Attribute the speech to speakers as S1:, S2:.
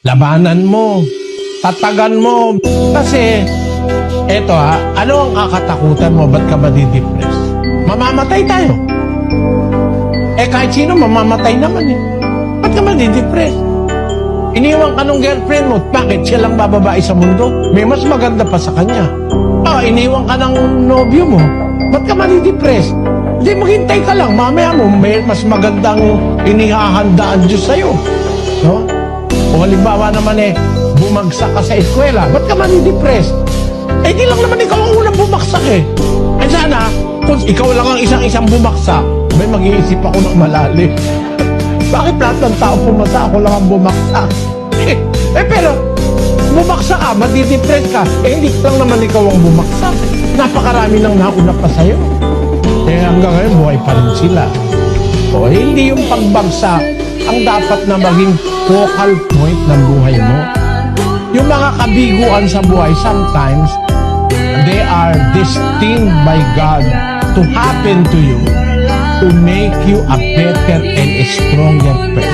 S1: Labanan mo. Tatagan mo. Kasi, eto ano ang kakatakutan mo? Ba't ka madidepress? Mamamatay tayo. Kahit sino mamamatay naman Ba't ka madidepress? Iniwan ka nung girlfriend mo. Bakit? Siya lang bababae sa mundo? May mas maganda pa sa kanya. Iniwan ka ng nobyo mo. Ba't ka madidepress? Hindi, maghintay ka lang. Mamaya mo, may mas magandang inihahandaan Diyos sa'yo. No? O halimbawa naman bumagsak ka sa eskwela. Ba't ka madidepress? Di lang naman ikaw ang unang bumagsak sana, kung ikaw lang ang isang bumagsak, may mag-iisip ako ng malalim. Bakit lahat ng tao pumasa, ako lang ang bumagsak? Pero, bumagsak ka, madidepress ka, hindi lang naman ikaw ang bumagsak. Napakarami nang nauna pa sa'yo. Hanggang ngayon, buhay pa rin sila. Hindi yung pagbagsak ang dapat na maging focal point ng buhay mo. Yung mga kabiguan sa buhay, sometimes, they are destined by God to happen to you to make you a better and a stronger person.